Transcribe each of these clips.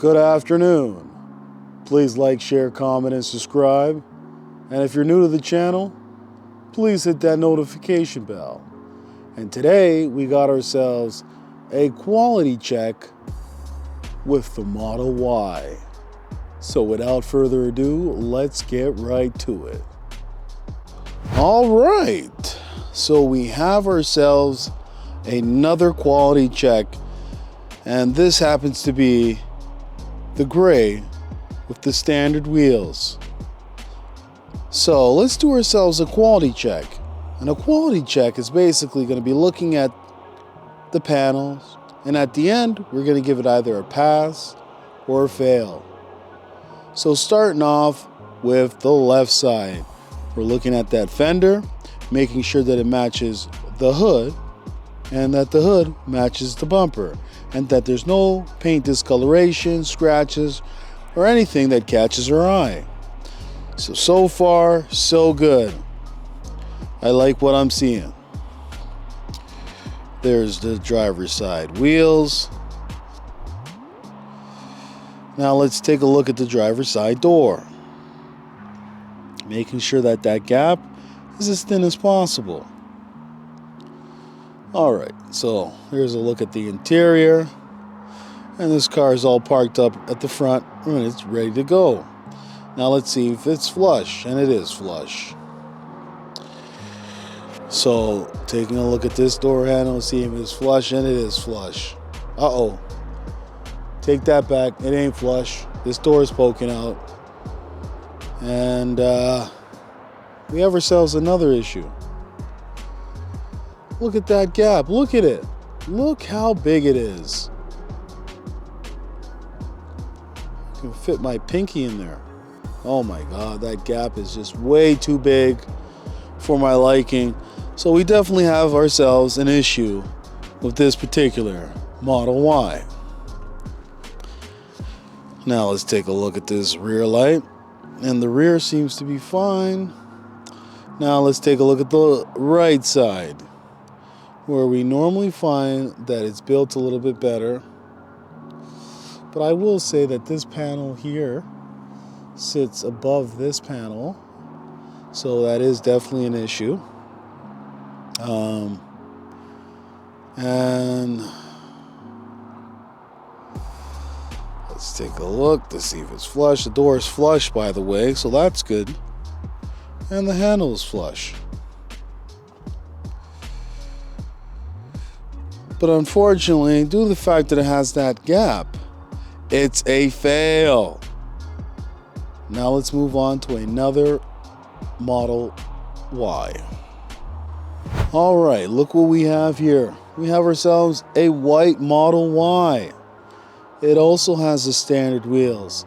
Good afternoon. Please like, share, comment, and subscribe. And if you're new to the channel, please hit that notification bell. And today we got ourselves a quality check with the Model Y. So without further ado, let's get right to it. All right, so we have ourselves another quality check, and this happens to be the gray with the standard wheels. So let's do ourselves a quality check. And a quality check is basically going to be looking at the panels, and at the end we're going to give it either a pass or a fail. So starting off with the left side, we're looking at that fender, making sure that it matches the hood and that the hood matches the bumper, and that there's no paint discoloration, scratches, or anything that catches our eye. So far, so good. I like what I'm seeing. There's the driver's side wheels. Now let's take a look at the driver's side door. Making sure that that gap is as thin as possible. Alright, so here's a look at the interior. And this car is all parked up at the front and it's ready to go. Now let's see if it's flush, and it is flush. So taking a look at this door handle, see if it's flush, and it is flush. Uh-oh. Take that back, it ain't flush. This door is poking out. And we have ourselves another issue. Look at that gap, look at it. Look how big it is. I can fit my pinky in there. Oh my God, that gap is just way too big for my liking. So we definitely have ourselves an issue with this particular Model Y. Now let's take a look at this rear light. And the rear seems to be fine. Now let's take a look at the right side, where we normally find that it's built a little bit better. But I will say that this panel here sits above this panel, so that is definitely an issue. And let's take a look to see if it's flush. The door is flush, by the way, so that's good. And the handle is flush. But unfortunately, due to the fact that it has that gap, it's a fail. Now let's move on to another Model Y. All right, look what we have here. We have ourselves a white Model Y. It also has the standard wheels,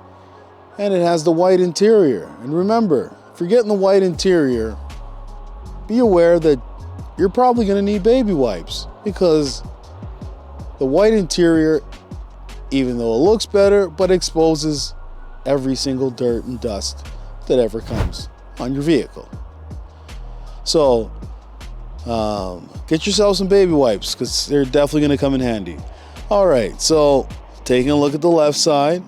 and it has the white interior. And remember, if you're getting the white interior, be aware that you're probably going to need baby wipes, because the white interior, even though it looks better, but exposes every single dirt and dust that ever comes on your vehicle. So get yourself some baby wipes, because they're definitely going to come in handy. All right, so taking a look at the left side,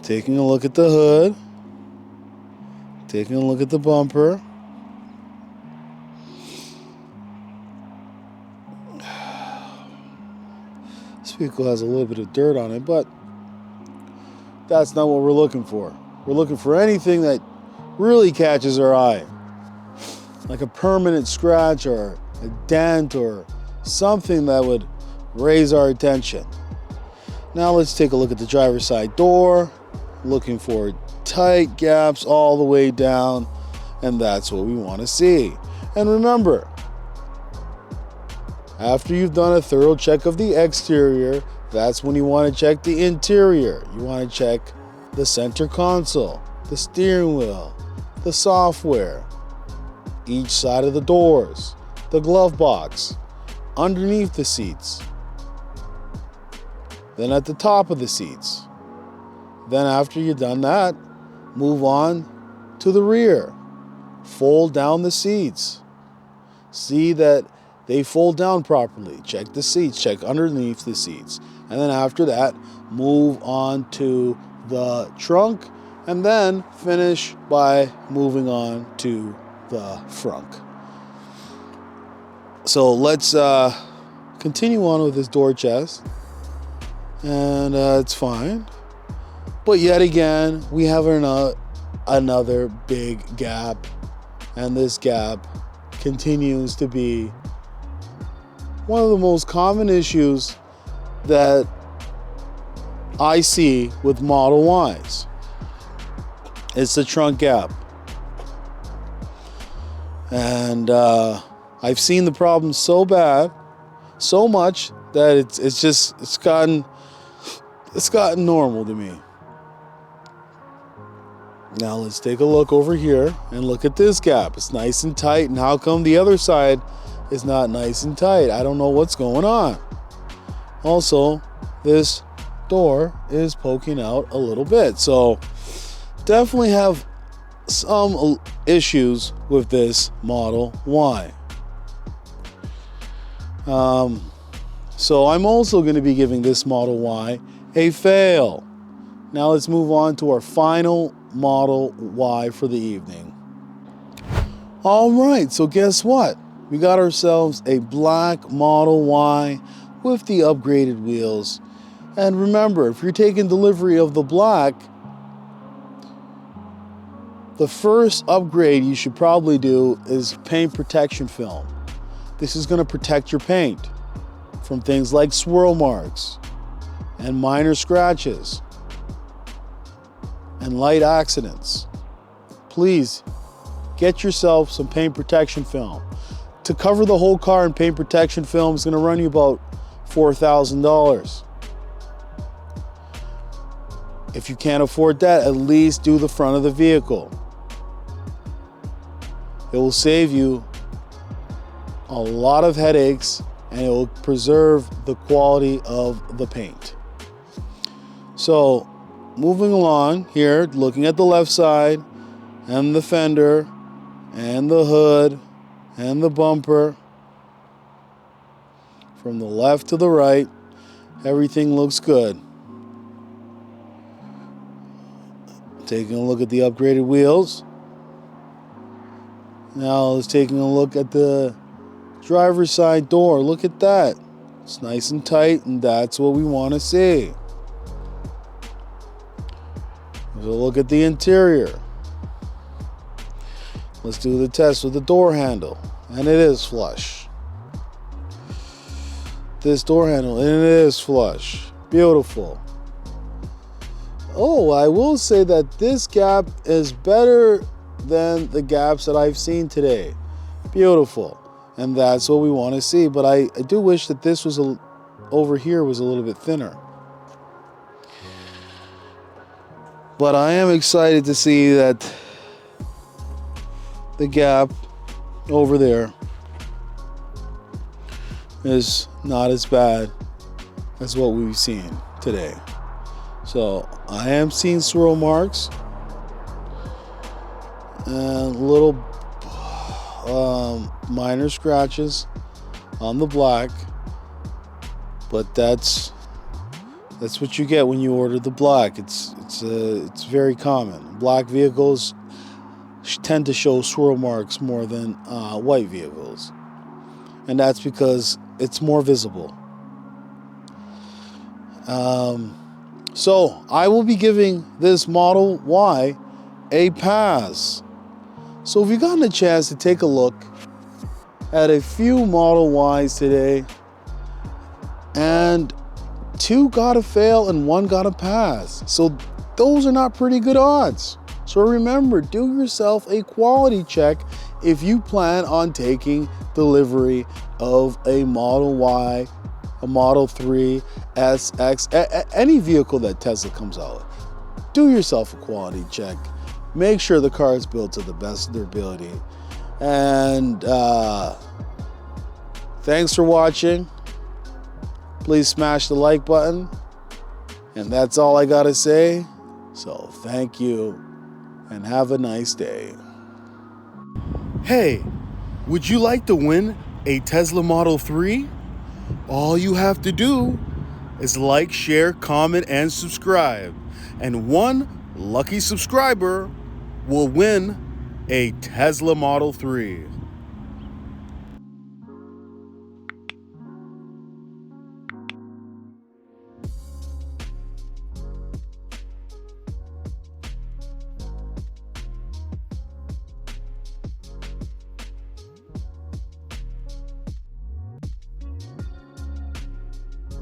taking a look at the hood, taking a look at the bumper. This vehicle has a little bit of dirt on it, but that's not what we're looking for. We're looking for anything that really catches our eye, like a permanent scratch or a dent or something that would raise our attention. Now let's take a look at the driver's side door, looking for tight gaps all the way down, and that's what we want to see. And remember, after you've done a thorough check of the exterior, that's when you want to check the interior. You want to check the center console, the steering wheel, the software, each side of the doors, the glove box, underneath the seats, then at the top of the seats. Then after you've done that, move on to the rear. Fold down the seats. See that they fold down properly. Check the seats, check underneath the seats. And then after that, move on to the trunk, and then finish by moving on to the frunk. So let's continue on with this door chest. And it's fine. But yet again, we have another big gap. And this gap continues to be one of the most common issues that I see with Model Ys. It's the trunk gap. And I've seen the problem so bad, so much, that it's gotten normal to me. Now let's take a look over here and look at this gap. It's nice and tight, and how come the other side is not nice and tight? I don't know what's going on. Also, this door is poking out a little bit, so definitely have some issues with this Model Y. So I'm also going to be giving this Model Y a fail. Now let's move on to our final Model Y for the evening. All right, so guess what? We got ourselves a black Model Y with the upgraded wheels. And remember, if you're taking delivery of the black, the first upgrade you should probably do is paint protection film. This is going to protect your paint from things like swirl marks and minor scratches and light accidents. Please get yourself some paint protection film. To cover the whole car in paint protection film is going to run you about $4,000. If you can't afford that, at least do the front of the vehicle. It will save you a lot of headaches, and it will preserve the quality of the paint. So, moving along here, looking at the left side, and the fender, and the hood, and the bumper. From the left to the right, everything looks good. Taking a look at the upgraded wheels. Now let's taking a look at the driver's side door. Look at that. It's nice and tight, and that's what we want to see. Let's look at the interior. Let's do the test with the door handle, and it is flush. This door handle, and it is flush. Beautiful. Oh, I will say that this gap is better than the gaps that I've seen today. Beautiful. And that's what we want to see. But I do wish that this was over here was a little bit thinner. But I am excited to see that the gap over there is not as bad as what we've seen today. So I am seeing swirl marks and little minor scratches on the black, but that's what you get when you order the black. It's very common. Black vehicles tend to show swirl marks more than white vehicles, and that's because it's more visible. So I will be giving this Model Y a pass. So if you've gotten a chance to take a look at a few Model Ys today, and 2 got a fail and 1 got a pass. So those are not pretty good odds. So remember, do yourself a quality check if you plan on taking delivery of a Model Y, a Model 3, S, X, any vehicle that Tesla comes out with. Do yourself a quality check. Make sure the car is built to the best of their ability. And thanks for watching. Please smash the like button. And that's all I gotta say. So thank you and have a nice day. Hey, would you like to win a Tesla Model 3? All you have to do is like, share, comment, and subscribe. And one lucky subscriber will win a Tesla Model 3.